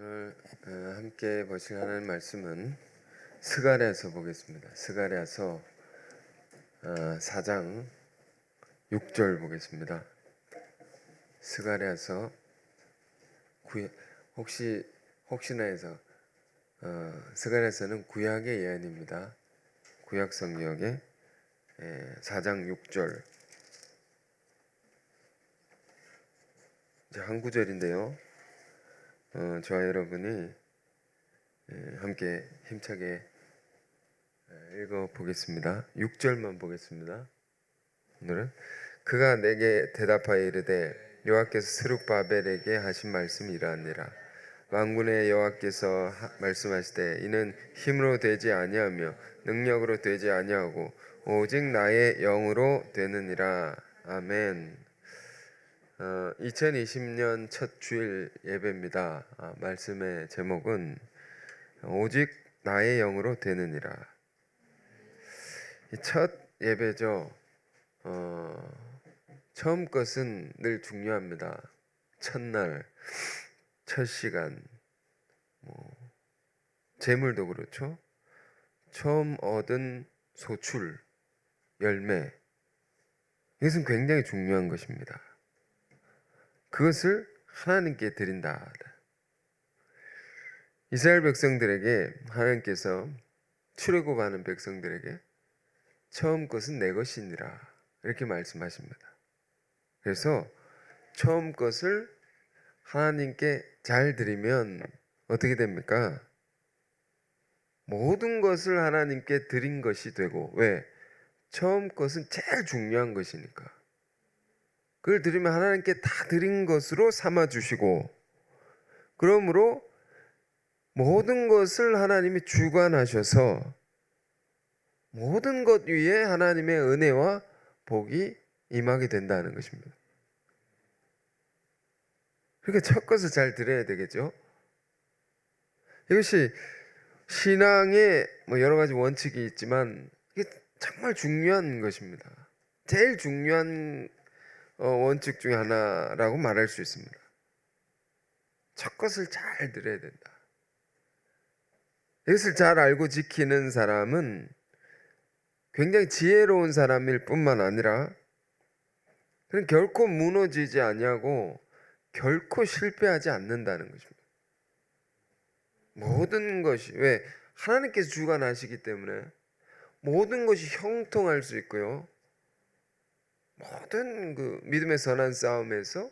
오늘 함께 보실 하나님 말씀은 스가랴서 보겠습니다. 스가랴서 4장 6절 보겠습니다. 스가랴서 혹시나 해서 스가랴서는 구약의 예언입니다. 구약 성경의 4장 6절 이제 한 구절인데요. 저와 여러분이 함께 힘차게 읽어 보겠습니다. 6절만 보겠습니다. 오늘은 그가 내게 대답하여 이르되 여호와께서 스룹바벨에게 하신 말씀이 이러하니라. 만군의 여호와께서 말씀하시되 이는 힘으로 되지 아니하며 능력으로 되지 아니하고 오직 나의 영으로 되느니라. 아멘. 2020년 첫 주일 예배입니다. 말씀의 제목은 오직 나의 영으로 되느니라. 첫 예배죠. 처음 것은 늘 중요합니다. 첫날, 첫 시간, 재물도 그렇죠. 처음 얻은 소출, 열매, 이것은 굉장히 중요한 것입니다. 그것을 하나님께 드린다. 이스라엘 백성들에게 하나님께서 출애굽하는 백성들에게 처음 것은 내 것이니라 이렇게 말씀하십니다. 그래서 처음 것을 하나님께 잘 드리면 어떻게 됩니까? 모든 것을 하나님께 드린 것이 되고, 왜? 처음 것은 제일 중요한 것이니까. 그걸 드리면 하나님께 다 드린 것으로 삼아 주시고, 그러므로 모든 것을 하나님이 주관하셔서 모든 것 위에 하나님의 은혜와 복이 임하게 된다는 것입니다. 그러니까 첫 것을 잘 드려야 되겠죠. 이것이 신앙의 여러 가지 원칙이 있지만 이게 정말 중요한 것입니다. 제일 중요한 원칙 중에 하나라고 말할 수 있습니다. 첫 것을 잘 드려야 된다. 이것을 잘 알고 지키는 사람은 굉장히 지혜로운 사람일 뿐만 아니라 그는 결코 무너지지 아니하고 결코 실패하지 않는다는 것입니다. 모든 것이, 왜? 하나님께서 주관하시기 때문에 모든 것이 형통할 수 있고요. 모든 그 믿음의 선한 싸움에서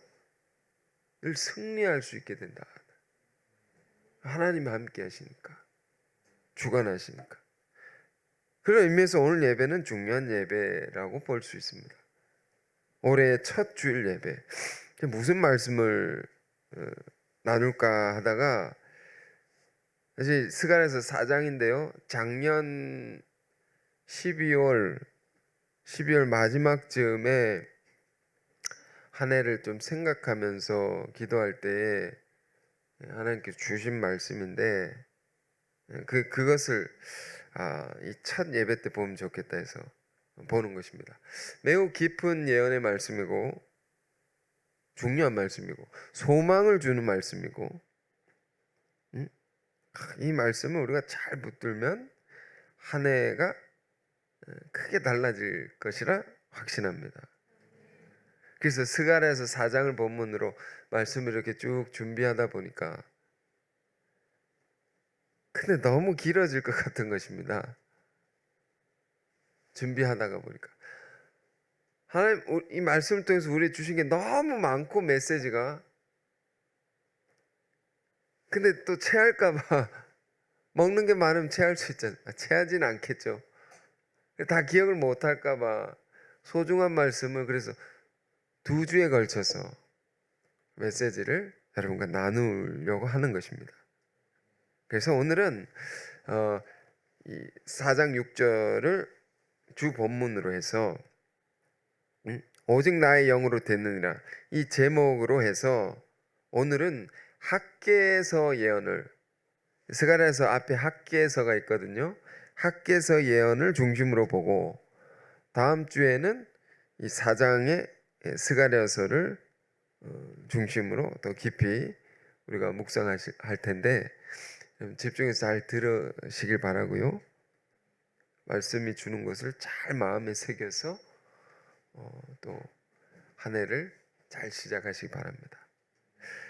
늘 승리할 수 있게 된다. 하나님이 함께 하시니까, 주관하시니까. 그런 의미에서 오늘 예배는 중요한 예배라고 볼 수 있습니다. 올해의 첫 주일 예배. 무슨 말씀을 나눌까 하다가 사실 스가랴서 4장인데요. 작년 12월 마지막 즈음에 한 해를 좀 생각하면서 기도할 때에 하나님께서 주신 말씀인데 그것을 이 첫 예배 때 보면 좋겠다 해서 보는 것입니다. 매우 깊은 예언의 말씀이고 중요한 말씀이고 소망을 주는 말씀이고 이 말씀을 우리가 잘 붙들면 한 해가 크게 달라질 것이라 확신합니다. 그래서 스가랴서 4장을 본문으로 말씀을 이렇게 쭉 준비하다 보니까 근데 너무 길어질 것 같은 것입니다. 준비하다가 보니까 하나님 이 말씀을 통해서 우리 주신 게 너무 많고 메시지가 근데 또 체할까 봐 먹는 게 많으면 체할 수 있잖아요. 체하지는 않겠죠. 다 기억을 못 할까 봐 소중한 말씀을 그래서 2주에 걸쳐서 메시지를 여러분과 나누려고 하는 것입니다. 그래서 오늘은 이 4장 6절을 주 본문으로 해서 오직 나의 영으로 되느니라 이 제목으로 해서 오늘은 학개서 예언을 스가랴서 앞에 학개서가 있거든요. 학개서 예언을 중심으로 보고 다음 주에는 이 4장의 스가랴서를 중심으로 더 깊이 우리가 묵상할 텐데 집중해서 잘 들으시길 바라고요. 말씀이 주는 것을 잘 마음에 새겨서 또 한 해를 잘 시작하시기 바랍니다.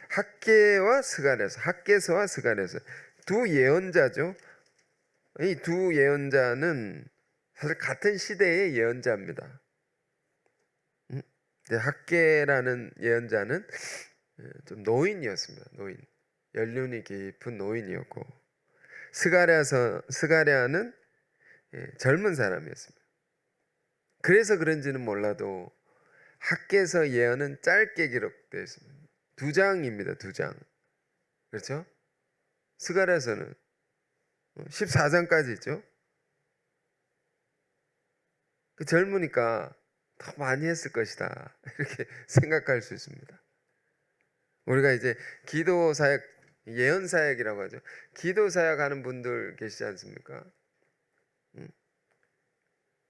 학개와 스가랴서, 학개서와 스가랴서 두 예언자죠. 이 두 예언자는 사실 같은 시대의 예언자입니다. 학개라는 예언자는 좀 노인이었습니다. 노인, 연륜이 깊은 노인이었고, 스가랴는 젊은 사람이었습니다. 그래서 그런지는 몰라도 학개서 예언은 짧게 기록되어 있습니다. 2장입니다. 2장. 그렇죠? 스가랴서는 14장까지 있죠. 그 젊으니까 더 많이 했을 것이다, 이렇게 생각할 수 있습니다. 우리가 이제 기도 사역, 예언 사역이라고 하죠. 기도 사역 하는 분들 계시지 않습니까?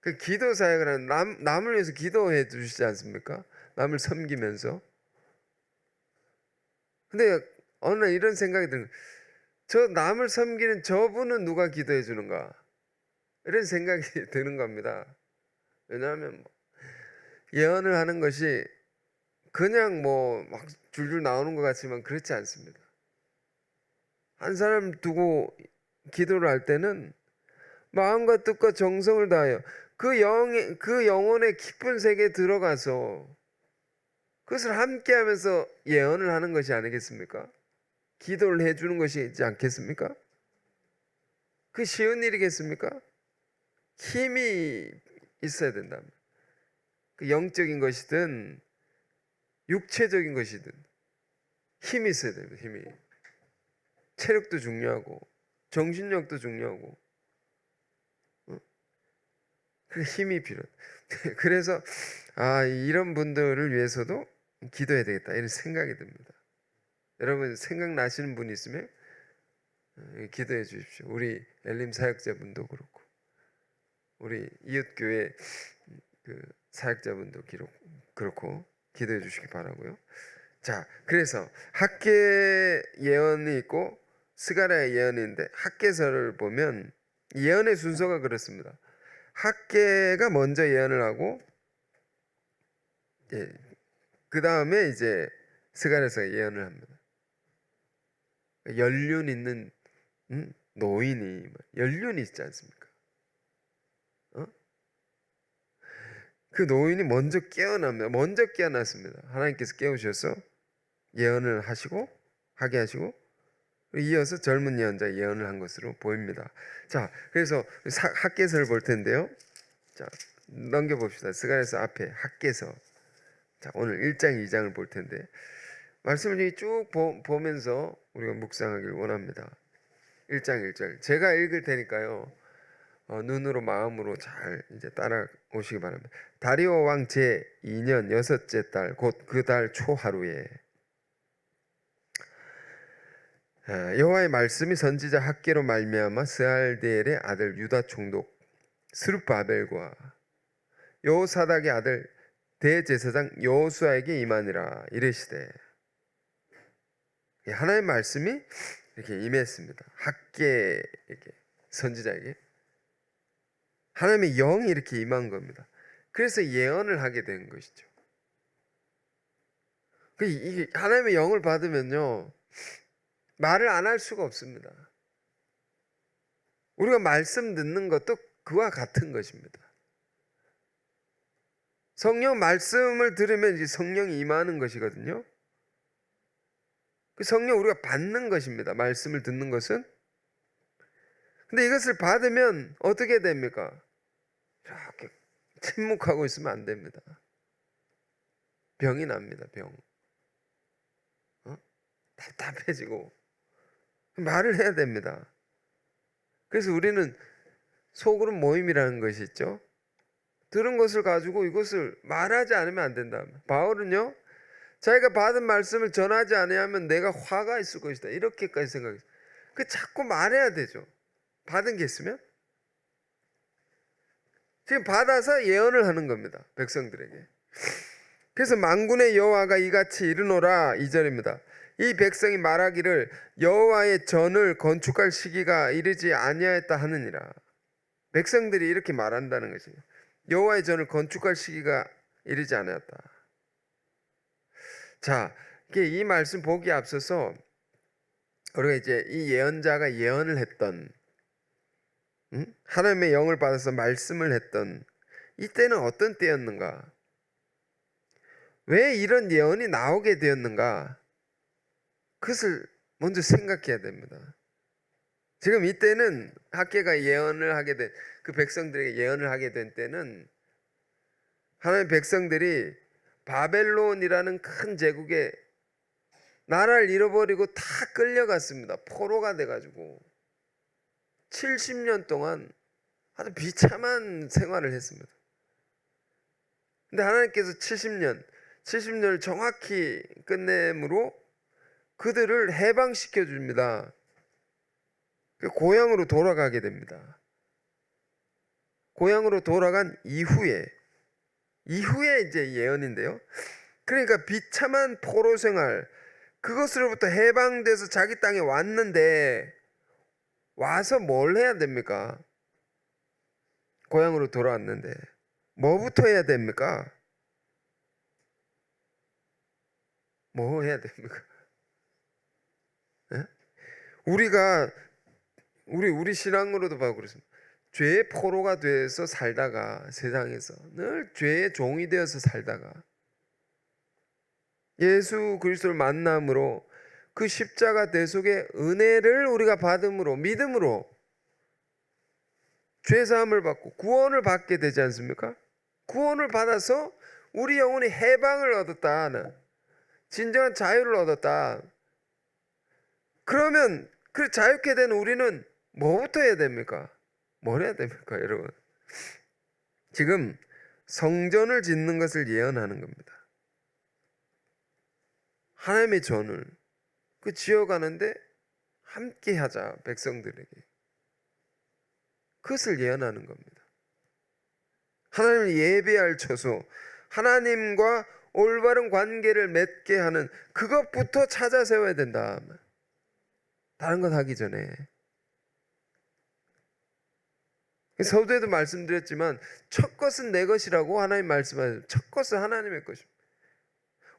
그 기도 사역을 하는, 남을 위해서 기도해 주시지 않습니까? 남을 섬기면서. 근데 어느 날 이런 생각이 드는 거예요. 저 남을 섬기는 저분은 누가 기도해 주는가? 이런 생각이 드는 겁니다. 왜냐하면 예언을 하는 것이 그냥 뭐 막 줄줄 나오는 것 같지만 그렇지 않습니다. 한 사람 두고 기도를 할 때는 마음과 뜻과 정성을 다하여 그 영혼의 깊은 세계에 들어가서 그것을 함께하면서 예언을 하는 것이 아니겠습니까? 기도를 해주는 것이지 않겠습니까? 그 쉬운 일이겠습니까? 힘이 있어야 된다. 그 영적인 것이든 육체적인 것이든 힘이 있어야 됩니다. 힘이. 체력도 중요하고 정신력도 중요하고 그 힘이 필요해. 그래서 이런 분들을 위해서도 기도해야 되겠다, 이런 생각이 듭니다. 여러분 생각나시는 분이 있으면 기도해 주십시오. 우리 엘림 사역자분도 그렇고 우리 이웃교회 그 사역자분도 그렇고 기도해 주시기 바라고요. 자, 그래서 학개 예언이 있고 스가랴 예언인데, 학개서를 보면 예언의 순서가 그렇습니다. 학개가 먼저 예언을 하고 그 다음에 이제 스가랴서가 예언을 합니다. 연륜 있는 노인이 연륜이 있지 않습니까? 그 노인이 먼저 깨어납니다. 먼저 깨어났습니다. 하나님께서 깨우셔서 예언을 하게 하시고 이어서 젊은 예언자 예언을 한 것으로 보입니다. 자, 그래서 학개서를 볼 텐데요. 자, 넘겨봅시다. 스가랴서 앞에 학개서. 자, 오늘 1장 2장을 볼 텐데 말씀을 쭉 보면서 우리가 묵상하길 원합니다. 1장 1절 제가 읽을 테니까요, 눈으로 마음으로 잘 이제 따라오시기 바랍니다. 다리오 왕 제 2년 여섯째 달 곧 그 달 초하루에 여호와의 말씀이 선지자 학개로 말미암아 스알디엘의 아들 유다 총독 스룹바벨과 여호사닥의 아들 대제사장 여호수아에게 임하니라. 이르시되, 하나님의 말씀이 이렇게 임했습니다. 학개에게, 선지자에게 하나님의 영이 이렇게 임한 겁니다. 그래서 예언을 하게 된 것이죠. 이게 하나님의 영을 받으면요, 말을 안 할 수가 없습니다. 우리가 말씀 듣는 것도 그와 같은 것입니다. 성령 말씀을 들으면 이제 성령이 임하는 것이거든요. 그 성령 우리가 받는 것입니다. 말씀을 듣는 것은. 근데 이것을 받으면 어떻게 됩니까? 이렇게 침묵하고 있으면 안 됩니다. 병이 납니다. 병. 답답해지고 말을 해야 됩니다. 그래서 우리는 소그룹 모임이라는 것이 있죠. 들은 것을 가지고 이것을 말하지 않으면 안 된다. 바울은요, 자기가 받은 말씀을 전하지 않으면 내가 화가 있을 것이다, 이렇게까지 생각했어요. 그 자꾸 말해야 되죠. 받은 게 있으면. 지금 받아서 예언을 하는 겁니다, 백성들에게. 그래서 만군의 여호와가 이같이 이르노라. 2절입니다. 이 백성이 말하기를 여호와의 전을 건축할 시기가 이르지 아니하였다 하느니라. 백성들이 이렇게 말한다는 것이죠. 여호와의 전을 건축할 시기가 이르지 않았다. 자, 이 말씀 보기에 앞서서 우리가 이제 이 예언자가 예언을 했던, 하나님의 영을 받아서 말씀을 했던 이때는 어떤 때였는가? 왜 이런 예언이 나오게 되었는가? 그것을 먼저 생각해야 됩니다. 지금 이때는 학개가 예언을 하게 된, 그 백성들에게 예언을 하게 된 때는 하나님의 백성들이 바벨론이라는 큰 제국에 나라를 잃어버리고 다 끌려갔습니다. 포로가 돼가지고 70년 동안 아주 비참한 생활을 했습니다. 근데 하나님께서 70년을 정확히 끝냄으로 그들을 해방시켜 줍니다. 고향으로 돌아가게 됩니다. 고향으로 돌아간 이후에 이제 예언인데요. 그러니까 비참한 포로 생활, 그것으로부터 해방돼서 자기 땅에 왔는데 와서 뭘 해야 됩니까? 고향으로 돌아왔는데 뭐부터 해야 됩니까? 뭐 해야 됩니까? 예? 우리 신앙으로도 봐도 그렇습니다. 죄의 포로가 돼서 살다가 세상에서 늘 죄의 종이 되어서 살다가 예수 그리스도를 만남으로 그 십자가 대속의 은혜를 우리가 받음으로, 믿음으로 죄 사함을 받고 구원을 받게 되지 않습니까? 구원을 받아서 우리 영혼이 해방을 얻었다, 진정한 자유를 얻었다. 그러면 그 자유케 된 우리는 뭐부터 해야 됩니까? 뭘 해야 됩니까, 여러분? 지금 성전을 짓는 것을 예언하는 겁니다. 하나님의 전을 그 지어가는데 함께 하자, 백성들에게. 그것을 예언하는 겁니다. 하나님을 예배할 처소, 하나님과 올바른 관계를 맺게 하는 그것부터 찾아 세워야 된다. 다른 것 하기 전에. 서두에도 말씀드렸지만 첫 것은 내 것이라고 하나님 말씀하세요. 첫 것은 하나님의 것입니다.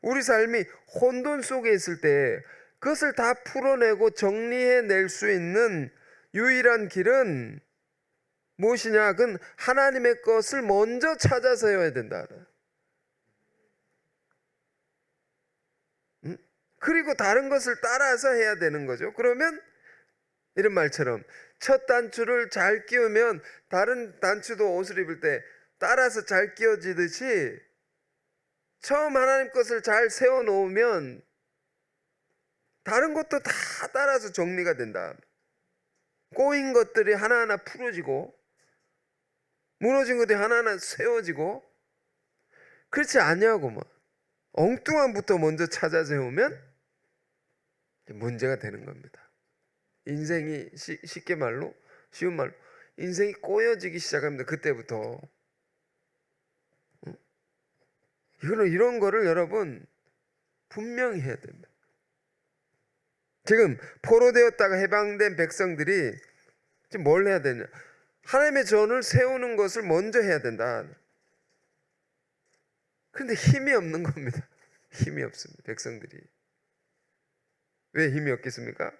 우리 삶이 혼돈 속에 있을 때 그것을 다 풀어내고 정리해낼 수 있는 유일한 길은 무엇이냐? 그건 하나님의 것을 먼저 찾아서 해야 된다. 그리고 다른 것을 따라서 해야 되는 거죠. 그러면 이런 말처럼 첫 단추를 잘 끼우면 다른 단추도 옷을 입을 때 따라서 잘 끼워지듯이 처음 하나님 것을 잘 세워놓으면 다른 것도 다 따라서 정리가 된다. 꼬인 것들이 하나하나 풀어지고 무너진 것들이 하나하나 세워지고, 그렇지 않냐고 뭐 엉뚱한부터 먼저 찾아 세우면 문제가 되는 겁니다. 인생이 쉽게 말로, 쉬운 말로 인생이 꼬여지기 시작합니다. 그때부터. 이런 거를 여러분 분명히 해야 됩니다. 지금 포로되었다가 해방된 백성들이 지금 뭘 해야 되냐? 하나님의 전을 세우는 것을 먼저 해야 된다. 그런데 힘이 없는 겁니다. 힘이 없습니다. 백성들이. 왜 힘이 없겠습니까?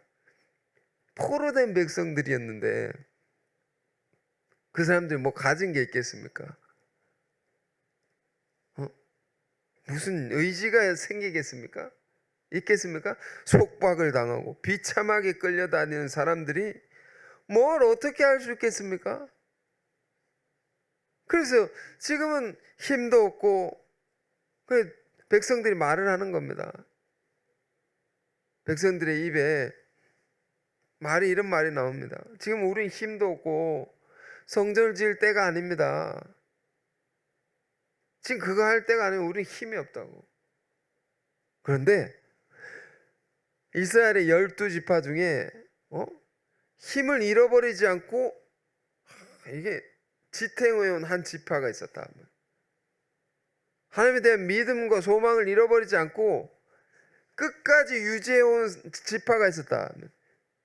포로된 백성들이었는데 그 사람들이 뭐 가진 게 있겠습니까? 무슨 의지가 생기겠습니까? 있겠습니까? 속박을 당하고 비참하게 끌려다니는 사람들이 뭘 어떻게 할 수 있겠습니까? 그래서 지금은 힘도 없고 그 백성들이 말을 하는 겁니다. 백성들의 입에 이런 말이 나옵니다. 지금 우린 힘도 없고 성전을 지을 때가 아닙니다. 지금 그거 할 때가 아니고 우린 힘이 없다고. 그런데 이스라엘의 12지파 중에 힘을 잃어버리지 않고 이게 지탱해온 한 지파가 있었다. 하나님에 대한 믿음과 소망을 잃어버리지 않고 끝까지 유지해온 지파가 있었다.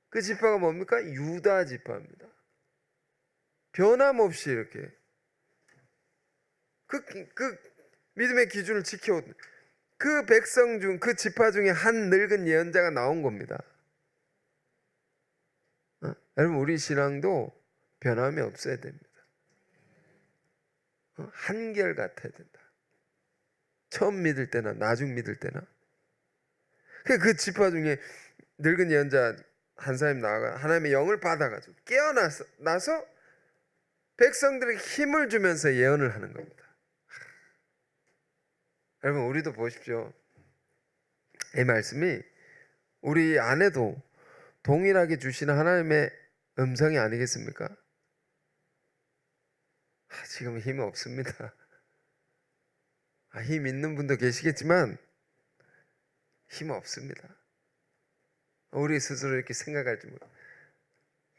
그 지파가 뭡니까? 유다 지파입니다. 변함없이 이렇게 그 믿음의 기준을 지켜온 그 백성 중, 그 지파 중에 한 늙은 예언자가 나온 겁니다. 여러분, 우리 신앙도 변함이 없어야 됩니다. 한결 같아야 된다. 처음 믿을 때나 나중 믿을 때나. 그 지파 중에 늙은 예언자 한 사람이 나가 하나님의 영을 받아가지고 깨어나서 백성들에게 힘을 주면서 예언을 하는 겁니다. 여러분, 우리도 보십시오. 이 말씀이 우리 안에도 동일하게 주시는 하나님의 음성이 아니겠습니까? 지금 힘이 없습니다. 힘 있는 분도 계시겠지만 힘 없습니다. 우리 스스로 이렇게 생각할지 모르.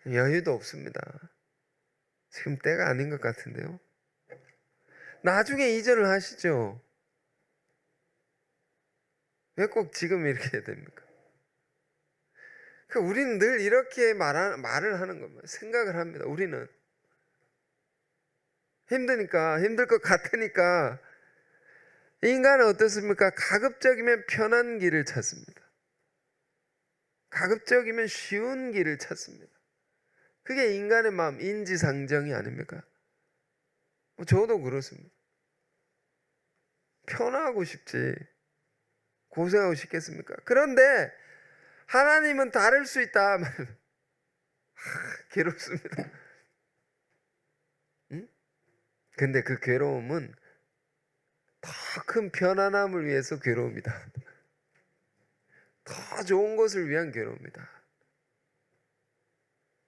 여유도 없습니다. 지금 때가 아닌 것 같은데요. 나중에 이전을 하시죠. 왜 꼭 지금 이렇게 해야 됩니까? 우리는 늘 이렇게 말을 하는 겁니다. 생각을 합니다. 우리는 힘드니까, 힘들 것 같으니까. 인간은 어떻습니까? 가급적이면 편한 길을 찾습니다. 가급적이면 쉬운 길을 찾습니다. 그게 인간의 마음, 인지상정이 아닙니까? 저도 그렇습니다. 편하고 싶지 고생하고 싶겠습니까? 그런데 하나님은 다를 수 있다. 괴롭습니다. 응? 근데 그 괴로움은 더 큰 편안함을 위해서 괴로움이다. 더 좋은 것을 위한 괴로움이다.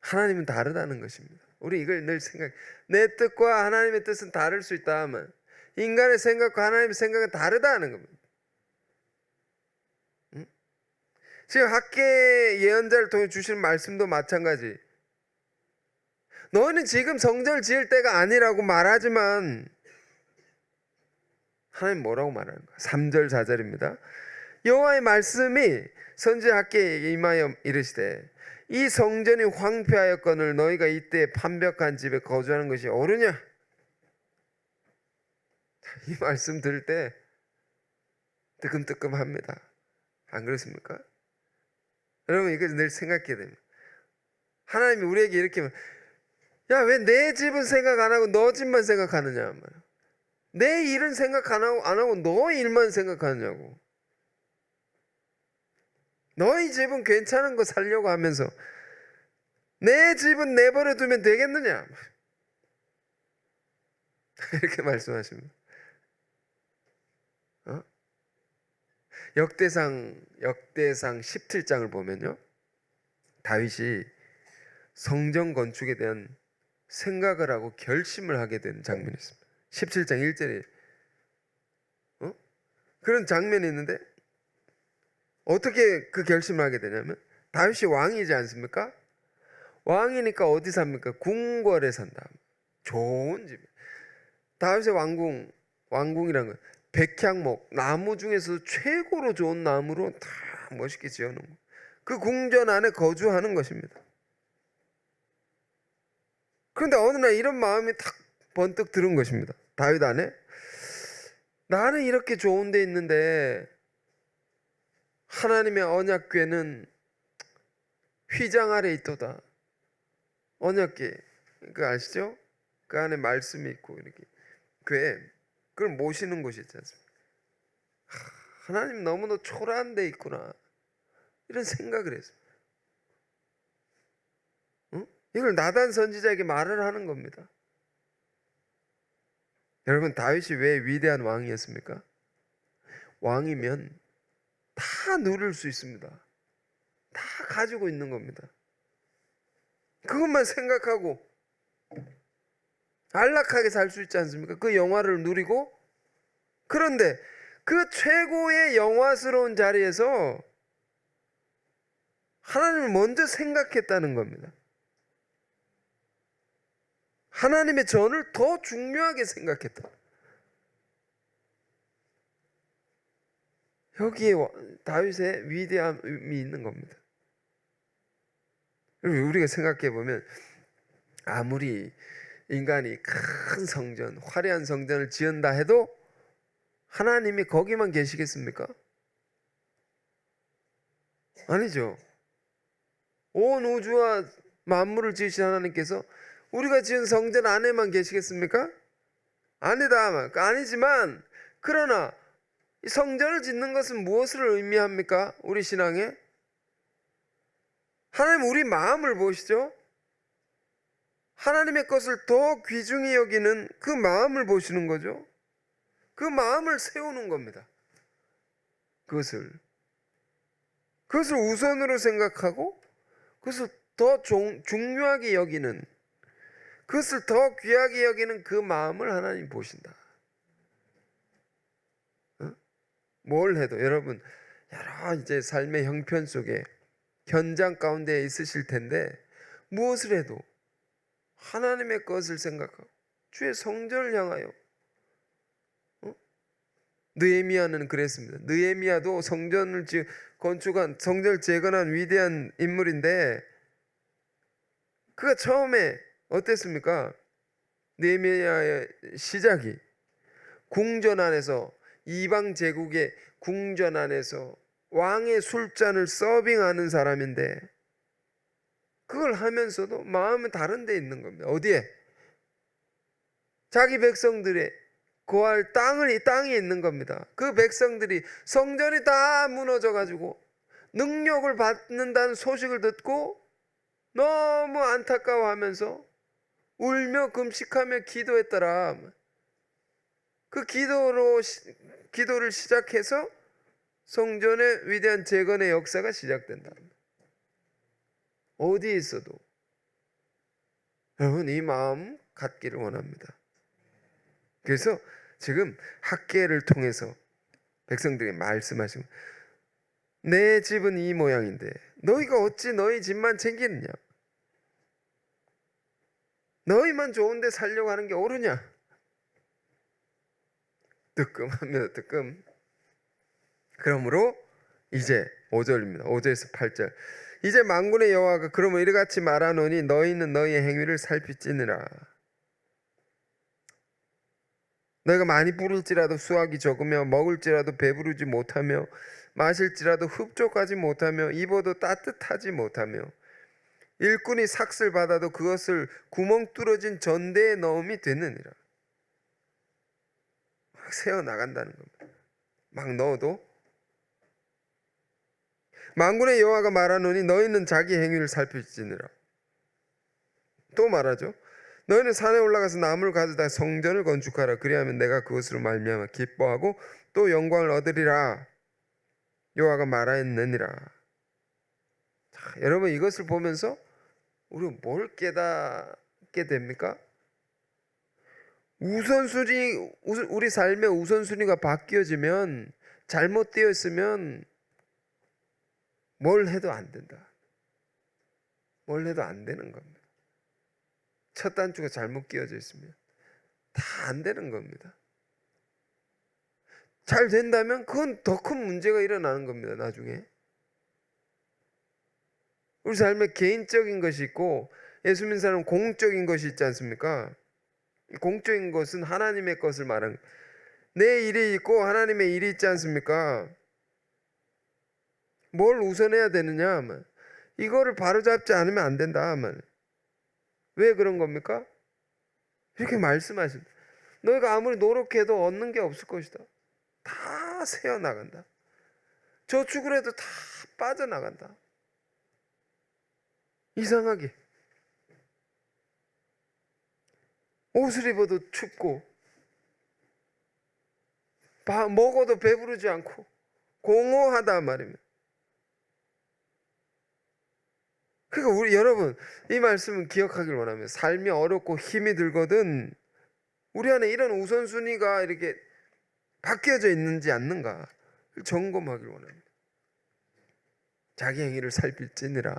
하나님은 다르다는 것입니다. 우리 이걸 늘 내 뜻과 하나님의 뜻은 다를 수 있다 하면 인간의 생각과 하나님의 생각은 다르다는 겁니다. 응? 지금 학계 예언자를 통해 주시는 말씀도 마찬가지. 너희는 지금 성전을 지을 때가 아니라고 말하지만 하나님 뭐라고 말하는 거야? 3절 4절입니다. 여호와의 말씀이 선지 학계에 임하여 이르시되 이 성전이 황폐하였거늘 너희가 이때 판벽한 집에 거주하는 것이 옳으냐? 이 말씀 들을 때 뜨끔뜨끔합니다. 안 그렇습니까? 여러분, 이거 늘 생각해야 됩니다. 하나님이 우리에게 이렇게 야, 왜 내 집은 생각 안 하고 너 집만 생각하느냐? 내 일은 생각 안 하고 너 일만 생각하느냐고. 너희 집은 괜찮은 거 살려고 하면서 내 집은 내버려 두면 되겠느냐? 이렇게 말씀하십니다. 역대상 17장을 보면요, 다윗이 성전 건축에 대한 생각을 하고 결심을 하게 되는 장면이 있습니다. 17장 1절에 그런 장면이 있는데 어떻게 그 결심을 하게 되냐면 다윗이 왕이지 않습니까? 왕이니까 어디 삽니까? 궁궐에 산다. 좋은 집. 다윗의 왕궁이란 건 백향목, 나무 중에서 최고로 좋은 나무로 다 멋있게 지어놓은 거. 그 궁전 안에 거주하는 것입니다. 그런데 어느 날 이런 마음이 탁 번뜩 들은 것입니다. 다윗 안에 나는 이렇게 좋은 데 있는데 하나님의 언약궤는 휘장 아래 있도다. 언약궤, 그 아시죠? 그 안에 말씀이 있고 이렇게 궤, 그걸 모시는 곳이 있지 않습니까? 하나님 너무나 초라한 데 있구나, 이런 생각을 했어요. 이걸 나단 선지자에게 말을 하는 겁니다. 여러분, 다윗이 왜 위대한 왕이었습니까? 왕이면 다 누릴 수 있습니다. 다 가지고 있는 겁니다. 그것만 생각하고 안락하게 살 수 있지 않습니까? 그 영화를 누리고. 그런데 그 최고의 영화스러운 자리에서 하나님을 먼저 생각했다는 겁니다. 하나님의 전을 더 중요하게 생각했다. 여기에 다윗의 위대함이 있는 겁니다. 우리가 생각해 보면 아무리 인간이 큰 성전, 화려한 성전을 지은다 해도 하나님이 거기만 계시겠습니까? 아니죠. 온 우주와 만물을 지으신 하나님께서 우리가 지은 성전 안에만 계시겠습니까? 아니다. 아니지만 그러나 이 성전을 짓는 것은 무엇을 의미합니까? 우리 신앙에 하나님 우리 마음을 보시죠. 하나님의 것을 더 귀중히 여기는 그 마음을 보시는 거죠. 그 마음을 세우는 겁니다. 그것을 우선으로 생각하고 그것을 더 중요하게 여기는, 그것을 더 귀하게 여기는 그 마음을 하나님 보신다. 뭘 해도 여러분 여러 이제 삶의 형편 속에 현장 가운데 있으실 텐데 무엇을 해도 하나님의 것을 생각하고 주의 성전을 향하여. 느헤미야는 그랬습니다. 느헤미야도 성전을 건축한, 성전을 재건한 위대한 인물인데 그가 처음에 어땠습니까? 느헤미야의 시작이 궁전 안에서, 이방 제국의 궁전 안에서 왕의 술잔을 서빙하는 사람인데 그걸 하면서도 마음은 다른 데 있는 겁니다. 어디에? 자기 백성들의 거할 땅이 있는 겁니다. 그 백성들이 성전이 다 무너져 가지고 능력을 받는다는 소식을 듣고 너무 안타까워하면서 울며 금식하며 기도했더라. 그 기도를 시작해서 성전의 위대한 재건의 역사가 시작된다. 어디에 있어도 여러분 이 마음 갖기를 원합니다. 그래서 지금 학개를 통해서 백성들에게 말씀하시고, 내 집은 이 모양인데 너희가 어찌 너희 집만 챙기느냐? 너희만 좋은 데 살려고 하는 게 옳으냐? 뜨끔합니다. 뜨끔. 그러므로 이제 5절입니다. 5절에서 8절. 이제 만군의 여호와가 그러면 이같이 말하노니 너희는 너희의 행위를 살피지니라. 너희가 많이 부를지라도 수확이 적으며 먹을지라도 배부르지 못하며 마실지라도 흡족하지 못하며 입어도 따뜻하지 못하며 일꾼이 삭슬 받아도 그것을 구멍 뚫어진 전대에 넣음이 되느니라. 막 새어 나간다는 겁니다. 막 넣어도. 만군의 여호와가 말하노니 너희는 자기 행위를 살필지니라. 또 말하죠. 너희는 산에 올라가서 나무를 가져다 성전을 건축하라. 그리하면 내가 그것으로 말미암아 기뻐하고 또 영광을 얻으리라. 여호와가 말하였느니라. 자, 여러분 이것을 보면서 우리가 뭘 깨닫게 됩니까? 우리 삶의 우선순위가 바뀌어지면, 잘못되어 있으면 뭘 해도 안 된다. 뭘 해도 안 되는 겁니다. 첫 단추가 잘못 끼워져 있으면 다 안 되는 겁니다. 잘 된다면 그건 더 큰 문제가 일어나는 겁니다. 나중에 우리 삶에 개인적인 것이 있고 예수 믿는 사람은 공적인 것이 있지 않습니까? 공적인 것은 하나님의 것을 말하는, 내 일이 있고 하나님의 일이 있지 않습니까? 뭘 우선해야 되느냐? 이거를 바로잡지 않으면 안 된다. 왜 그런 겁니까? 이렇게 말씀하십니다. 너희가 아무리 노력해도 얻는 게 없을 것이다. 다 새어나간다. 저축을 해도 다 빠져나간다. 이상하게 옷을 입어도 춥고 먹어도 배부르지 않고 공허하다 말입니다. 그러니까 여러분 이 말씀은 기억하길 원합니다. 삶이 어렵고 힘이 들거든 우리 안에 이런 우선순위가 이렇게 바뀌어져 있는지 않는가 점검하길 원합니다. 자기 행위를 살필지니라.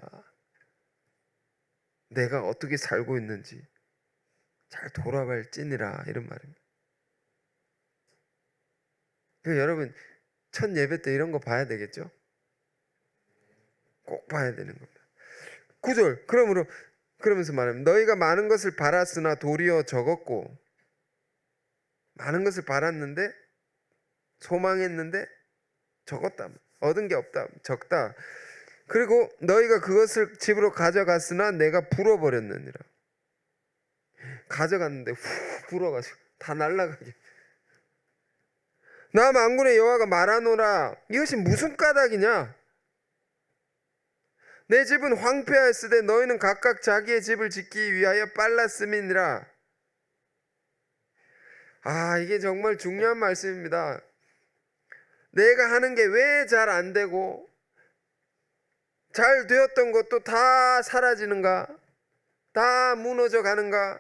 내가 어떻게 살고 있는지 잘 돌아볼지니라 이런 말입니다. 그러니까 여러분 첫 예배 때 이런 거 봐야 되겠죠? 꼭 봐야 되는 겁니다. 9절 그러면서 말합니다. 너희가 많은 것을 바랐으나 도리어 적었고, 많은 것을 바랐는데 소망했는데 적었다. 얻은 게 없다. 적다. 그리고 너희가 그것을 집으로 가져갔으나 내가 불어버렸느니라. 가져갔는데 후 불어가지고 다 날라가게. 나 만군의 여호와가 말하노라. 이것이 무슨 까닭이냐? 내 집은 황폐하였으되 너희는 각각 자기의 집을 짓기 위하여 빨랐음이니라. 이게 정말 중요한 말씀입니다. 내가 하는 게 왜 잘 안 되고 잘 되었던 것도 다 사라지는가? 다 무너져 가는가?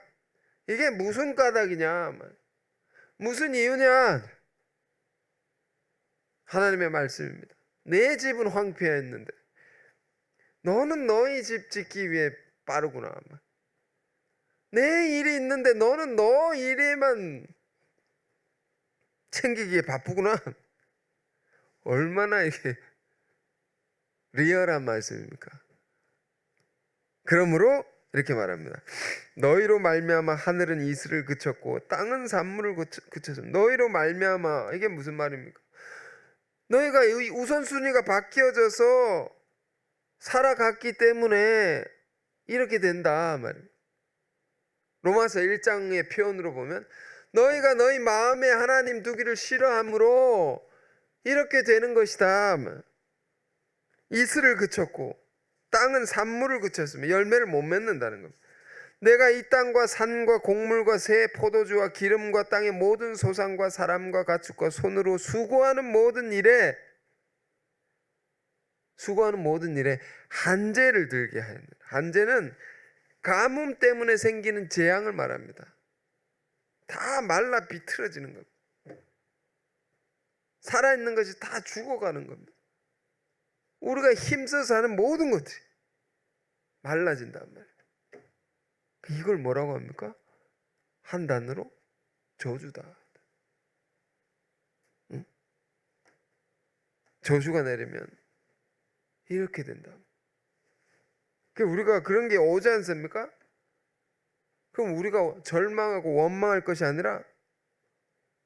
이게 무슨 까닭이냐? 무슨 이유냐? 하나님의 말씀입니다. 내 집은 황폐했는데 너는 너희 집 짓기 위해 빠르구나. 내 일이 있는데 너는 너 일에만 챙기기에 바쁘구나. 얼마나 이게 리얼한 말씀입니까? 그러므로 이렇게 말합니다. 너희로 말미암아 하늘은 이슬을 그쳤고 땅은 산물을 그쳤습니다. 너희로 말미암아, 이게 무슨 말입니까? 너희가 우선순위가 바뀌어져서 살아갔기 때문에 이렇게 된다 말입니다. 로마서 1장의 표현으로 보면 너희가 너희 마음에 하나님 두기를 싫어함으로 이렇게 되는 것이다. 이슬을 그쳤고 땅은 산물을 그쳤으며 열매를 못 맺는다는 겁니다. 내가 이 땅과 산과 곡물과 새, 포도주와 기름과 땅의 모든 소산과 사람과 가축과 손으로 수고하는 모든 일에 한재를 들게 하였느니라. 한재는 가뭄 때문에 생기는 재앙을 말합니다. 다 말라 비틀어지는 겁니다. 살아있는 것이 다 죽어가는 겁니다. 우리가 힘써서 하는 모든 것들이 말라진단 말이에요. 이걸 뭐라고 합니까? 한 단어로 저주다. 응? 저주가 내리면 이렇게 된다. 우리가 그런 게 오지 않습니까? 그럼 우리가 절망하고 원망할 것이 아니라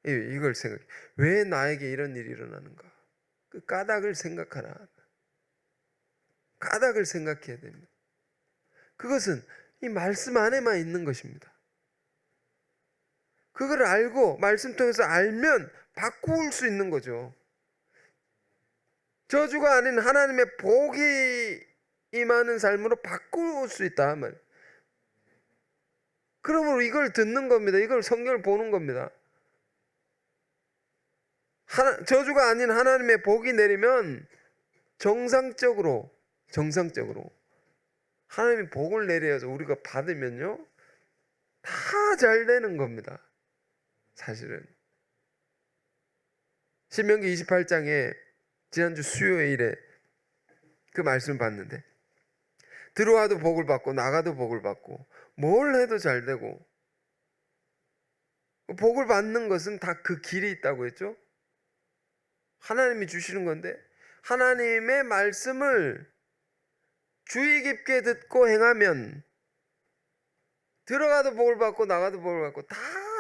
이걸 생각해. 왜 나에게 이런 일이 일어나는가? 그 까닭을 생각하라. 까닭을 생각해야 됩니다. 그것은 이 말씀 안에만 있는 것입니다. 그걸 알고 말씀 통해서 알면 바꿀 수 있는 거죠. 저주가 아닌 하나님의 복이 임하는 삶으로 바꿀 수 있다 말. 그러므로 이걸 듣는 겁니다. 이걸 성경을 보는 겁니다. 저주가 아닌 하나님의 복이 내리면 정상적으로 하나님이 복을 내려서 우리가 받으면요 다 잘 되는 겁니다. 사실은 신명기 28장에 지난주 수요일에 그 말씀을 봤는데 들어와도 복을 받고 나가도 복을 받고 뭘 해도 잘 되고 복을 받는 것은 다 그 길이 있다고 했죠. 하나님이 주시는 건데 하나님의 말씀을 주의 깊게 듣고 행하면 들어가도 복을 받고 나가도 복을 받고 다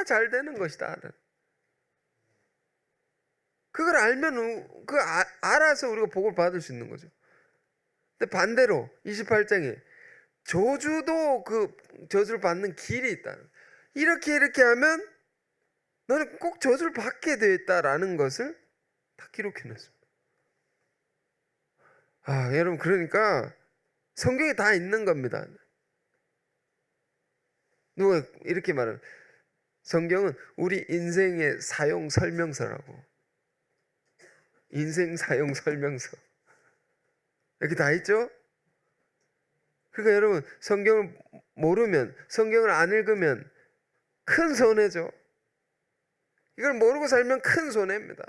잘 되는 것이다. 그걸 알면 알아서 우리가 복을 받을 수 있는 거죠. 근데 반대로 28장에 저주도 그 저주를 받는 길이 있다. 이렇게 하면 너는 꼭 저주를 받게 되어 있다라는 것을 다 기록해 놨습니다. 여러분 그러니까 성경에 다 있는 겁니다. 누가 이렇게 말하는 성경은 우리 인생의 사용 설명서라고. 인생 사용 설명서 이렇게 다 있죠? 그러니까 여러분 성경을 모르면 성경을 안 읽으면 큰 손해죠. 이걸 모르고 살면 큰 손해입니다.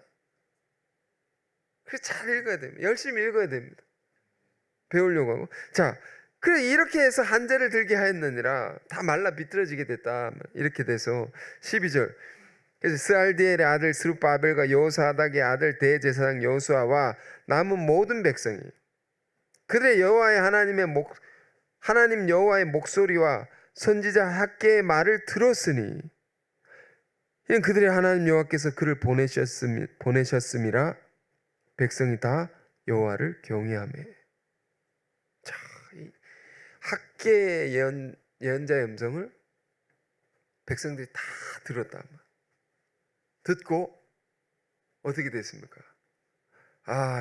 그래서 잘 읽어야 됩니다. 열심히 읽어야 됩니다. 배우려고 하고. 자, 그래 이렇게 해서 한재를 들게 하였느니라. 다 말라 비틀어지게 됐다. 이렇게 돼서 12절 그래서 스알디엘의 아들 스룹바벨과 여호사닥의 아들 대제사장 여호수아와 남은 모든 백성이 그들의 하나님 여호와의 목소리와 선지자 학개의 말을 들었으니 이는 그들의 하나님 여호와께서 그를 보내셨음이라. 백성이 다 여호와를 경외하며. 자, 이 학개의 예언자의 음성을 백성들이 다 들었다. 듣고 어떻게 됐습니까?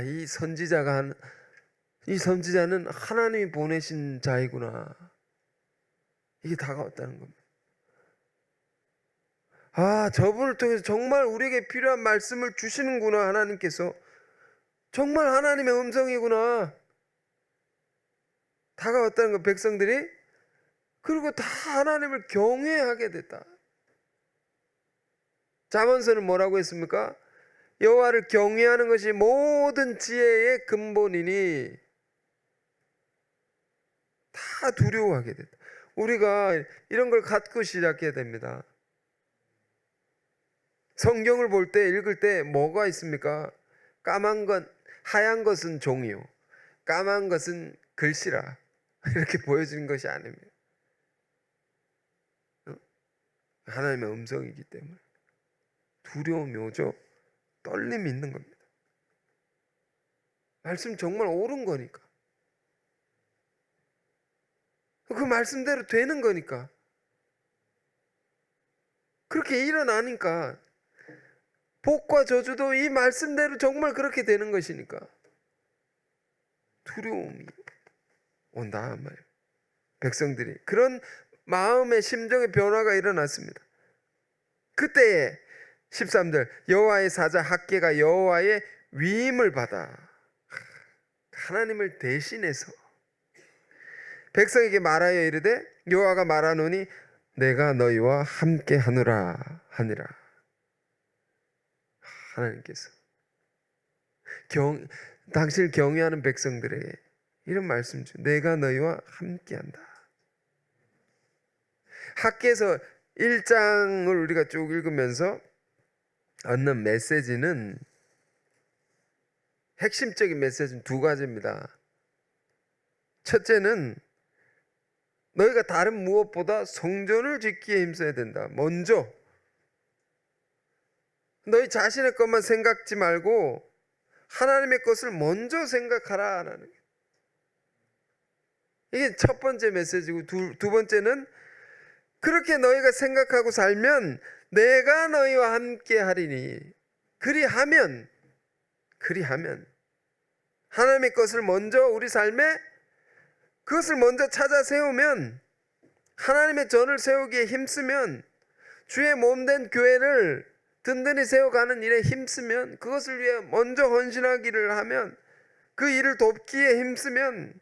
이 선지자는 하나님이 보내신 자이구나. 이게 다가왔다는 겁니다. 저분을 통해서 정말 우리에게 필요한 말씀을 주시는구나. 하나님께서 정말 하나님의 음성이구나. 다가왔다는 거, 백성들이. 그리고 다 하나님을 경외하게 됐다. 잠언서는 뭐라고 했습니까? 여호와를 경외하는 것이 모든 지혜의 근본이니 다 두려워하게 됐다. 우리가 이런 걸 갖고 시작해야 됩니다. 성경을 볼 때, 읽을 때 뭐가 있습니까? 하얀 것은 종이요, 까만 것은 글씨라. 이렇게 보여지는 것이 아닙니다. 하나님의 음성이기 때문에 두려움이 오죠. 떨림이 있는 겁니다. 말씀 정말 옳은 거니까. 그 말씀대로 되는 거니까. 그렇게 일어나니까 복과 저주도 이 말씀대로 정말 그렇게 되는 것이니까 두려움이 온다 말이에요. 백성들이 그런 마음의 심정의 변화가 일어났습니다. 그때에 13절 여호와의 사자 학개가 여호와의 위임을 받아 하나님을 대신해서 백성에게 말하여 이르되 여호와가 말하노니 내가 너희와 함께 하느라 하니라. 하나님께서 당신을 경외하는 백성들에게 이런 말씀 중 내가 너희와 함께한다. 학개에서 1장을 우리가 쭉 읽으면서 얻는 메시지는 핵심적인 메시지는 두 가지입니다. 첫째는 너희가 다른 무엇보다 성전을 짓기에 힘써야 된다. 먼저 너희 자신의 것만 생각지 말고 하나님의 것을 먼저 생각하라라는 거예요. 이게 첫 번째 메시지고 두 번째는 그렇게 너희가 생각하고 살면 내가 너희와 함께 하리니 그리하면 하나님의 것을 먼저 우리 삶에 그것을 먼저 찾아 세우면 하나님의 전을 세우기에 힘쓰면 주의 몸된 교회를 든든히 세워가는 일에 힘쓰면 그것을 위해 먼저 헌신하기를 하면 그 일을 돕기에 힘쓰면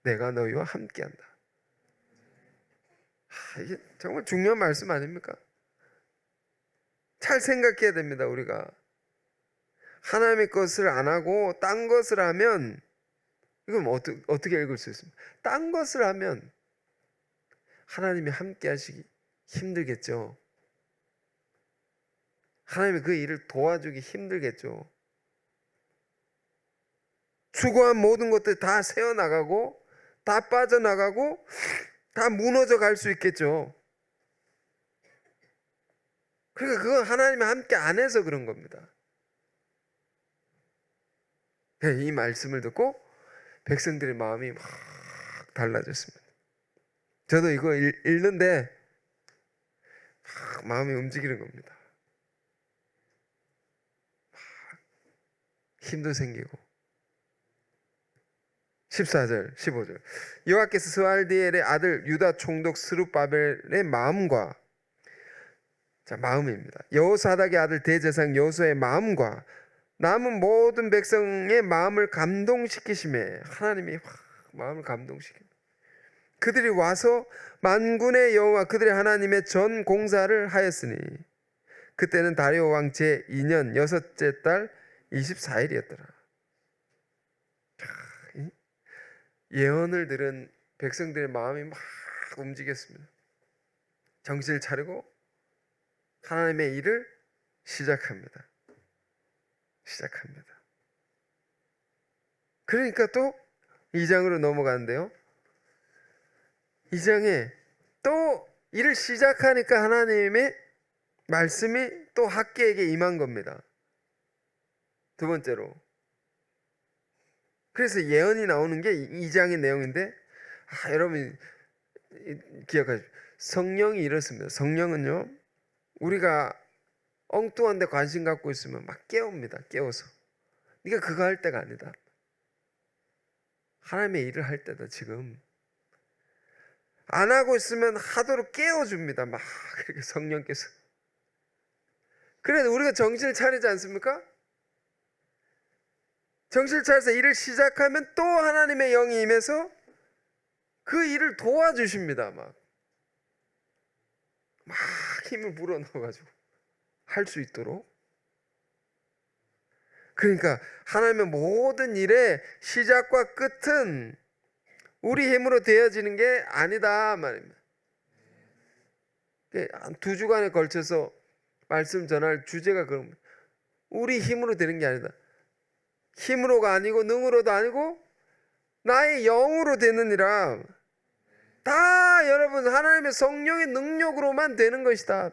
내가 너희와 함께한다. 이게 정말 중요한 말씀 아닙니까? 잘 생각해야 됩니다. 우리가 하나님의 것을 안 하고 딴 것을 하면 이건 어떻게 읽을 수 있습니까? 딴 것을 하면 하나님이 함께 하시기 힘들겠죠. 하나님이 그 일을 도와주기 힘들겠죠. 추구한 모든 것들 다 새어나가고 다 빠져나가고 다 무너져 갈 수 있겠죠. 그러니까 그건 하나님이 함께 안 해서 그런 겁니다. 이 말씀을 듣고 백성들의 마음이 막 달라졌습니다. 저도 이거 읽는데 마음이 움직이는 겁니다. 힘도 생기고. 14절 15절 여호와께서 스알디엘의 아들 유다 총독 스룹바벨의 마음과 마음입니다. 여호사닥의 아들 대제사장 여호수아의 마음과 남은 모든 백성의 마음을 감동시키심에 하나님이 마음을 감동시킵니다. 그들이 와서 만군의 여호와 그들의 하나님의 전 공사를 하였으니 그때는 다리오 왕 제2년 여섯째 달 24일이었더라. 예언을 들은 백성들의 마음이 막 움직였습니다. 정신을 차리고 하나님의 일을 시작합니다. 그러니까 또 2장으로 넘어가는데요. 2장에 또 일을 시작하니까 하나님의 말씀이 또 학개에게 임한 겁니다. 두 번째로. 그래서 예언이 나오는 게 2장의 내용인데, 여러분 기억하십시오. 성령이 이렇습니다. 성령은요, 우리가 엉뚱한 데 관심 갖고 있으면 막 깨웁니다. 깨워서. 네가 그거 할 때가 아니다. 하나님의 일을 할 때다. 지금 안 하고 있으면 하도록 깨워줍니다. 막 그렇게 성령께서. 그래도 우리가 정신을 차리지 않습니까? 정신을 차려서 일을 시작하면 또 하나님의 영이 임해서 그 일을 도와주십니다. 막 힘을 불어넣어가지고 할 수 있도록. 그러니까 하나님의 모든 일의 시작과 끝은 우리 힘으로 되어지는 게 아니다 말입니다. 한 2주간에 걸쳐서 말씀 전할 주제가 그런, 우리 힘으로 되는 게 아니다. 힘으로가 아니고 능으로도 아니고 나의 영으로 되느니라. 다 여러분 하나님의 성령의 능력으로만 되는 것이다.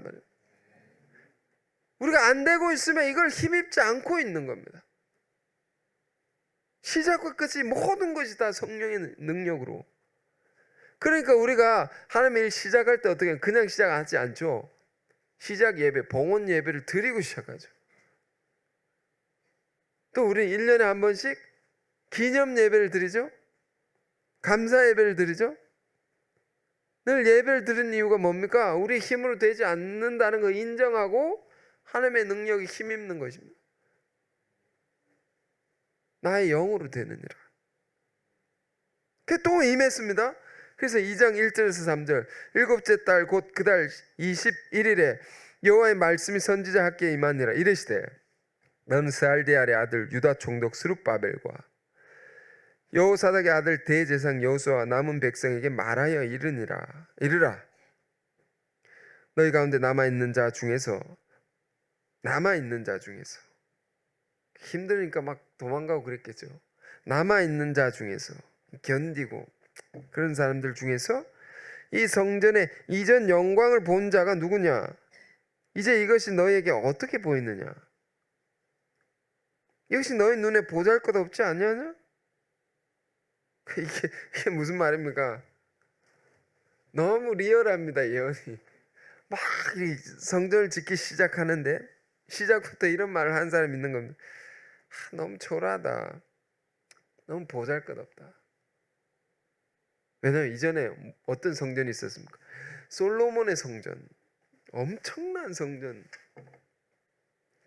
우리가 안 되고 있으면 이걸 힘입지 않고 있는 겁니다. 시작과 끝이 모든 것이 다 성령의 능력으로. 그러니까 우리가 하나님의 일 시작할 때 어떻게 그냥 시작하지 않죠. 시작 예배, 봉헌 예배를 드리고 시작하죠. 또 우리 1년에 한 번씩 기념 예배를 드리죠. 감사 예배를 드리죠. 늘 예배를 드리는 이유가 뭡니까? 우리 힘으로 되지 않는다는 걸 인정하고 하나님의 능력에 힘입는 것입니다. 나의 영으로 되느니라. 그게 또 임했습니다. 그래서 2장 1절에서 3절, 일곱째 달 곧 그 달 21일에 여호와의 말씀이 선지자 학개에 임하니라. 이르시되 너는 스알디엘의 아들 유다 총독 스룹바벨과 여호사닥의 아들 대제사장 여호수아와 남은 백성에게 말하여 이르라. 너희 가운데 남아있는 자 중에서 힘드니까 막 도망가고 그랬겠죠. 남아있는 자 중에서 견디고 그런 사람들 중에서 이 성전의 이전 영광을 본 자가 누구냐? 이제 이것이 너희에게 어떻게 보이느냐? 이것이 너희 눈에 보잘것없지 않냐냐? 이게 무슨 말입니까? 너무 리얼합니다. 예언이. 막 성전을 짓기 시작하는데 시작부터 이런 말을 한 사람이 있는 겁니다. 너무 초라하다. 너무 보잘것없다. 왜냐하면 이전에 어떤 성전이 있었습니까? 솔로몬의 성전, 엄청난 성전,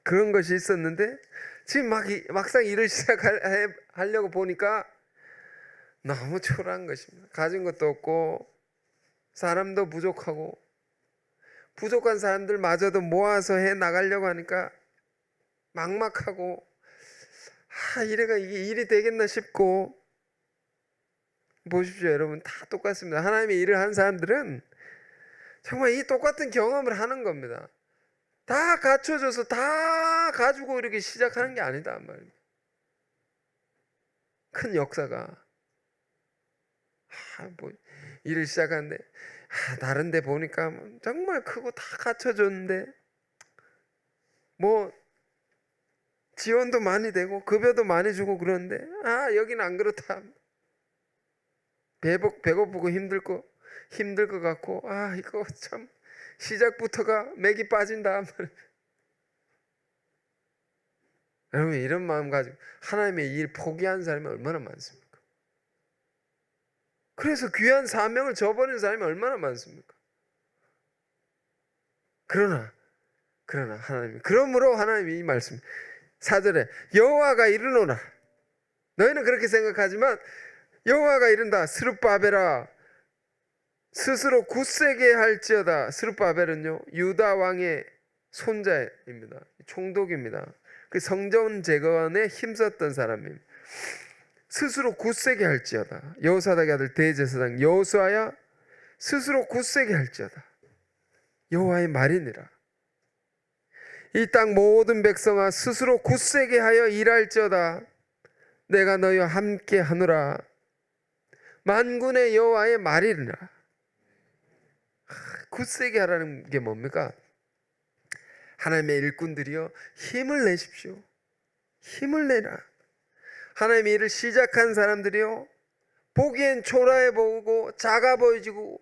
그런 것이 있었는데 지금 막상 일을 시작하려고 보니까 너무 초라한 것입니다. 가진 것도 없고 사람도 부족하고 부족한 사람들마저도 모아서 해 나가려고 하니까 막막하고 이게 일이 되겠나 싶고. 보십시오 여러분, 다 똑같습니다. 하나님의 일을 하는 사람들은 정말 이 똑같은 경험을 하는 겁니다. 다 갖춰져서 다 가지고 이렇게 시작하는 게 아니다 말입니다. 큰 역사가 일을 시작하는데 다른 데 보니까 정말 크고 다 갖춰졌는데 지원도 많이 되고 급여도 많이 주고 그러는데 여기는 안 그렇다. 배고프고 힘들 것 같고 이거 참 시작부터가 맥이 빠진다. 여러분 이런 마음 가지고 하나님의 일 포기한 사람이 얼마나 많습니까? 그래서 귀한 사명을 저버리는 사람이 얼마나 많습니까? 그러나 그러므로 하나님이 이 말씀 4절에 여호와가 이르노라. 너희는 그렇게 생각하지만 여호와가 이른다. 스룹바벨아 스스로 굳세게 할지어다. 스룹바벨은요 유다 왕의 손자입니다. 총독입니다. 그 성전 재건에 힘썼던 사람입니다. 스스로 굳세게 할지어다. 여호사닥의 아들 대제사장 여호수아야 스스로 굳세게 할지어다. 여호와의 말이니라. 이 땅 모든 백성아 스스로 굳세게 하여 일할지어다. 내가 너희와 함께 하노라. 만군의 여호와의 말이니라. 굳세게 하라는 게 뭡니까? 하나님의 일꾼들이여 힘을 내십시오. 힘을 내라. 하나님의 일을 시작한 사람들이요, 보기엔 초라해 보이고 작아 보이고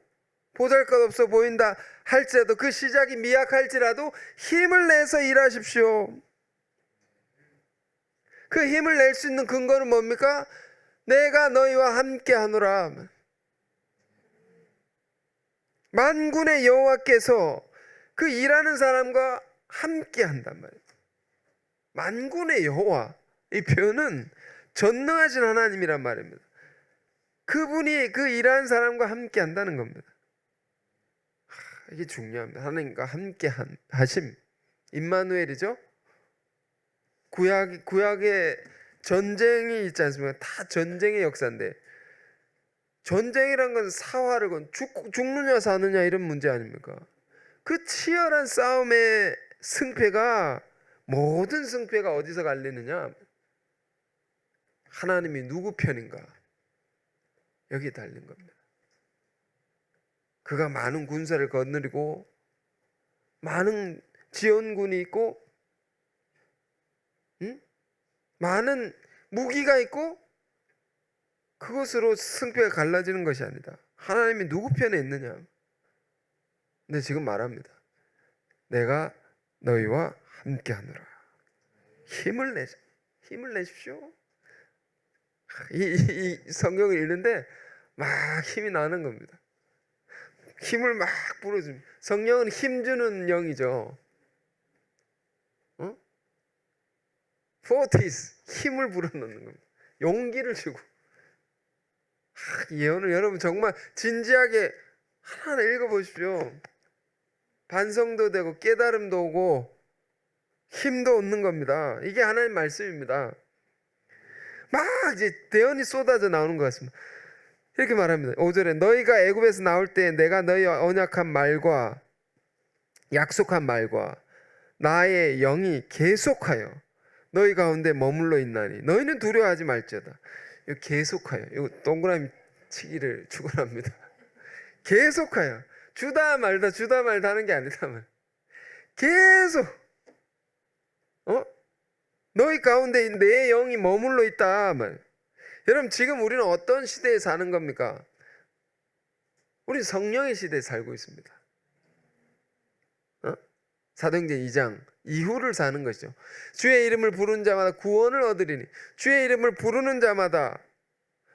보잘것없어 보인다 할지라도, 그 시작이 미약할지라도 힘을 내서 일하십시오. 그 힘을 낼 수 있는 근거는 뭡니까? 내가 너희와 함께 하노라. 만군의 여호와께서 그 일하는 사람과 함께 한단 말이에요. 만군의 여호와, 이 표현은 전능하신 하나님이란 말입니다. 그분이 그 일하는 사람과 함께 한다는 겁니다. 이게 중요합니다. 하나님과 함께 하심, 임마누엘이죠. 구약에 전쟁이 있지 않습니까? 다 전쟁의 역사인데, 전쟁이란 건 사활을 건 죽느냐 사느냐 이런 문제 아닙니까? 그 치열한 싸움의 승패가, 모든 승패가 어디서 갈리느냐? 하나님이 누구 편인가? 여기에 달린 겁니다. 그가 많은 군사를 거느리고 많은 지원군이 있고, 많은 무기가 있고, 그것으로 승패가 갈라지는 것이 아니다. 하나님이 누구 편에 있느냐? 근데 지금 말합니다. 내가 너희와 함께 하노라. 힘을 내십시오. 이 성경을 읽는데 막 힘이 나는 겁니다. 힘을 막 불어줍니다. 성령은 힘주는 영이죠. 포티스, 힘을 불어넣는 겁니다. 용기를 주고. 예언을 여러분 정말 진지하게 하나하나 읽어보십시오. 반성도 되고 깨달음도 오고 힘도 얻는 겁니다. 이게 하나님 말씀입니다. 막 이제 대언이 쏟아져 나오는 것 같습니다. 이렇게 말합니다. 5절에 너희가 애굽에서 나올 때 내가 너희와 언약한 말과 약속한 말과 나의 영이 계속하여 너희 가운데 머물러 있나니 너희는 두려워하지 말지어다. 이거 계속하여, 이거 동그라미 치기를 축원합니다. 계속하여, 주다 말다 하는 게 아니다. 계속 너희 가운데 내 영이 머물러 있다. 여러분, 지금 우리는 어떤 시대에 사는 겁니까? 우리 성령의 시대에 살고 있습니다. 사도행전 2장 이후를 사는 것이죠. 주의 이름을 부르는 자마다 구원을 얻으리니, 주의 이름을 부르는 자마다,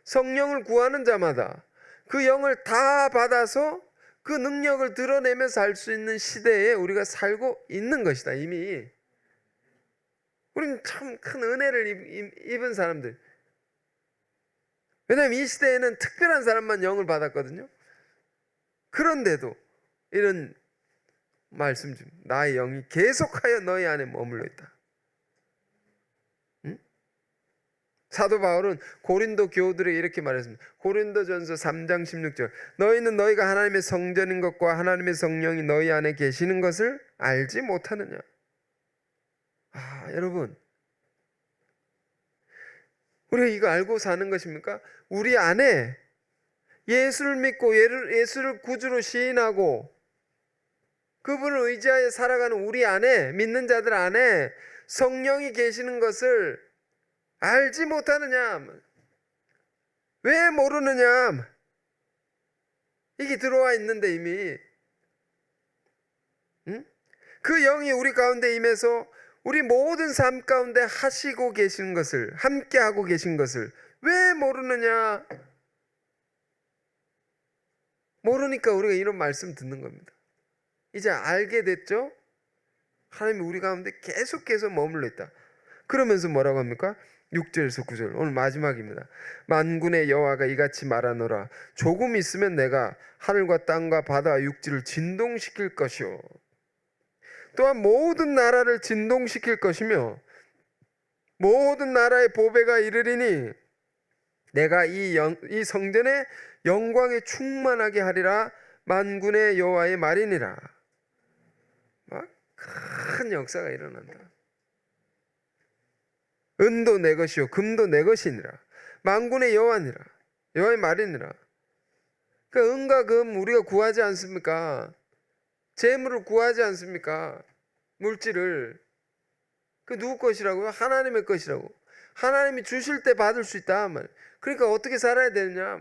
성령을 구하는 자마다 그 영을 다 받아서 그 능력을 드러내며 살 수 있는 시대에 우리가 살고 있는 것이다. 이미 우리는 참 큰 은혜를 입은 사람들. 왜냐하면 이 시대에는 특별한 사람만 영을 받았거든요. 그런데도 이런 말씀 중, 나의 영이 계속하여 너희 안에 머물러 있다. 사도 바울은 고린도 교우들에게 이렇게 말했습니다. 고린도전서 3장 16절, 너희는 너희가 하나님의 성전인 것과 하나님의 성령이 너희 안에 계시는 것을 알지 못하느냐. 여러분, 우리가 이거 알고 사는 것입니까? 우리 안에 예수를 믿고 예수를 구주로 시인하고 그분을 의지하여 살아가는 우리 안에, 믿는 자들 안에 성령이 계시는 것을 알지 못하느냐? 왜 모르느냐? 이게 들어와 있는데 이미 그 영이 우리 가운데 임해서 우리 모든 삶 가운데 하시고 계신 것을, 함께 하고 계신 것을 왜 모르느냐? 모르니까 우리가 이런 말씀 듣는 겁니다. 이제 알게 됐죠? 하나님이 우리 가운데 계속해서 머물러 있다. 그러면서 뭐라고 합니까? 6절에서 9절, 오늘 마지막입니다. 만군의 여호와가 이같이 말하노라. 조금 있으면 내가 하늘과 땅과 바다와 육지를 진동시킬 것이요, 또한 모든 나라를 진동시킬 것이며 모든 나라의 보배가 이르리니 내가 이 성전의 영광에 충만하게 하리라. 만군의 여호와의 말이니라. 큰 역사가 일어난다. 은도 내 것이요 금도 내 것이니라. 만군의 여호와니라. 여호와의 말이니라. 그 은과 금 우리가 구하지 않습니까? 재물을 구하지 않습니까? 물질을. 그 누구 것이라고요? 하나님의 것이라고. 하나님이 주실 때 받을 수 있다. 그러니까 어떻게 살아야 되느냐?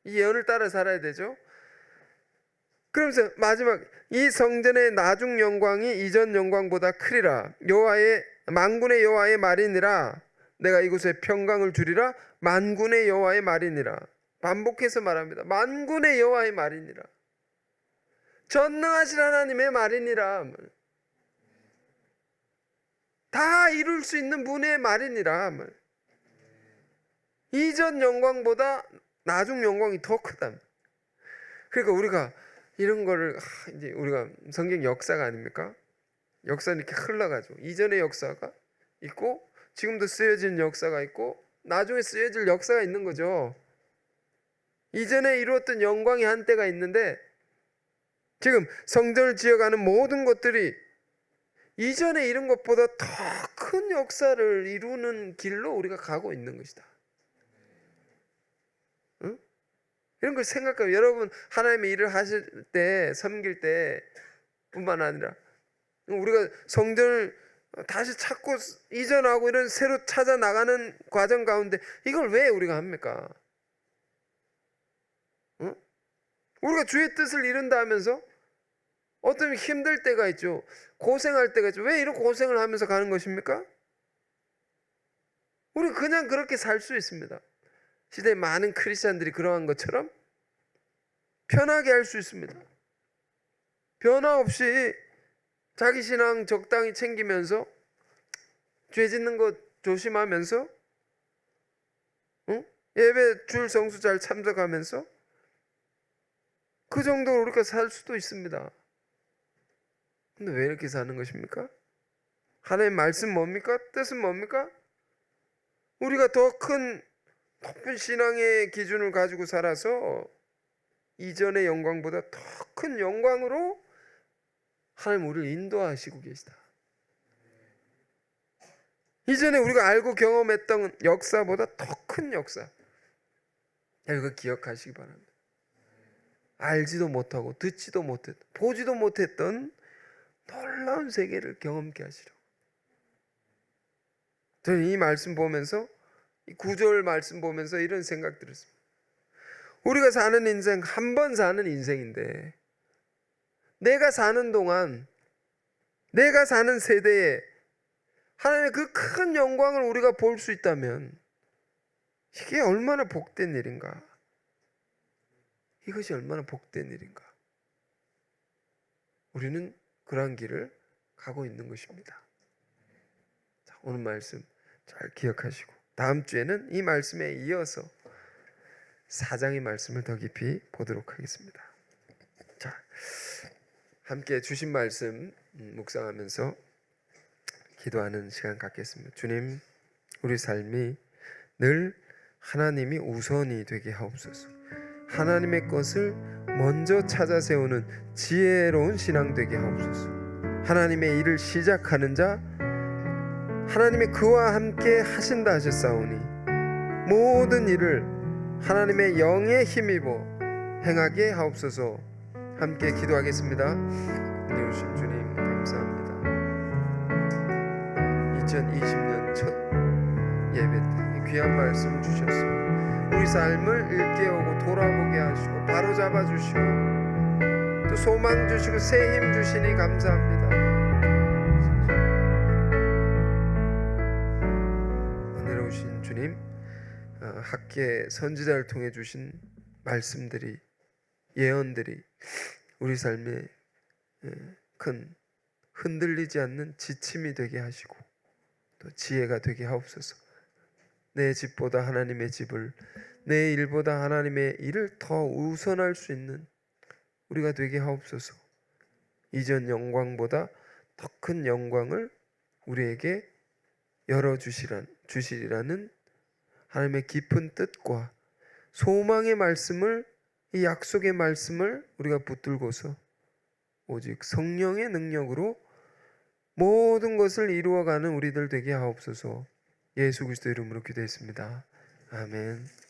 이 예언을 따라 살아야 되죠. 그러면서 마지막 이 성전의 나중 영광이 이전 영광보다 크리라. 여호와의 만군의 여호와의 말이니라. 내가 이곳에 평강을 주리라. 만군의 여호와의 말이니라. 반복해서 말합니다. 만군의 여호와의 말이니라. 전능하신 하나님의 말이니라. 다 이룰 수 있는 분의 말이니라. 이전 영광보다 나중 영광이 더 크다. 그러니까 우리가 이런 거를 이제 우리가 성경 역사가 아닙니까? 역사는 이렇게 흘러가죠. 이전의 역사가 있고 지금도 쓰여진 역사가 있고 나중에 쓰여질 역사가 있는 거죠. 이전에 이루었던 영광이 한때가 있는데 지금 성전을 지어가는 모든 것들이 이전에 이룬 것보다 더 큰 역사를 이루는 길로 우리가 가고 있는 것이다. 응? 이런 걸 생각하면 여러분 하나님의 일을 하실 때 섬길 때 뿐만 아니라 우리가 성전을 다시 찾고 이전하고 이런 새로 찾아 나가는 과정 가운데 이걸 왜 우리가 합니까? 응? 우리가 주의 뜻을 이룬다 하면서 어떤 힘들 때가 있죠. 고생할 때가 있죠. 왜 이런 고생을 하면서 가는 것입니까? 우리 그냥 그렇게 살 수 있습니다. 시대에 많은 크리스찬들이 그러한 것처럼 편하게 할 수 있습니다. 변화 없이 자기 신앙 적당히 챙기면서 죄 짓는 것 조심하면서 예배 줄 성수 잘 참석하면서 그 정도로 우리가 살 수도 있습니다. 근데 왜 이렇게 사는 것입니까? 하나님의 말씀 뭡니까? 뜻은 뭡니까? 우리가 더 큰 높은 신앙의 기준을 가지고 살아서 이전의 영광보다 더 큰 영광으로 하나님 우리를 인도하시고 계시다. 이전에 우리가 알고 경험했던 역사보다 더 큰 역사. 이거 기억하시기 바랍니다. 알지도 못하고 듣지도 못했던 보지도 못했던 놀라운 세계를 경험케 하시려고. 저는 이 말씀 보면서 이 9절 말씀 보면서 이런 생각 들었습니다. 우리가 사는 인생 한 번 사는 인생인데 내가 사는 동안 내가 사는 세대에 하나님의 그 큰 영광을 우리가 볼 수 있다면 이게 얼마나 복된 일인가. 이것이 얼마나 복된 일인가. 우리는 그러한 길을 가고 있는 것입니다. 자, 오늘 말씀 잘 기억하시고 다음 주에는 이 말씀에 이어서 4장의 말씀을 더 깊이 보도록 하겠습니다. 자, 함께 주신 말씀 묵상하면서 기도하는 시간 갖겠습니다. 주님, 우리 삶이 늘 하나님이 우선이 되게 하옵소서. 하나님의 것을 먼저 찾아 세우는 지혜로운 신앙 되게 하옵소서. 하나님의 일을 시작하는 자 하나님의 그와 함께 하신다 하셨사오니 모든 일을 하나님의 영에 힘입어 행하게 하옵소서. 함께 기도하겠습니다. 은혜 주신 주님 감사합니다. 2020년 첫 예배 때 귀한 말씀 주셨습니다. 우리 삶을 일깨우고 돌아보게 하시고 바로잡아 주시고 또 소망 주시고 새 힘 주시니 감사합니다. 은혜로우신 주님, 학계 선지자를 통해 주신 말씀들이 예언들이 우리 삶에 큰 흔들리지 않는 지침이 되게 하시고 또 지혜가 되게 하옵소서. 내 집보다 하나님의 집을, 내 일보다 하나님의 일을 더 우선할 수 있는 우리가 되게 하옵소서. 이전 영광보다 더 큰 영광을 우리에게 열어주시리라는 하나님의 깊은 뜻과 소망의 말씀을, 이 약속의 말씀을 우리가 붙들고서 오직 성령의 능력으로 모든 것을 이루어가는 우리들 되게 하옵소서. 예수 그리스도 이름으로 기도했습니다. 아멘.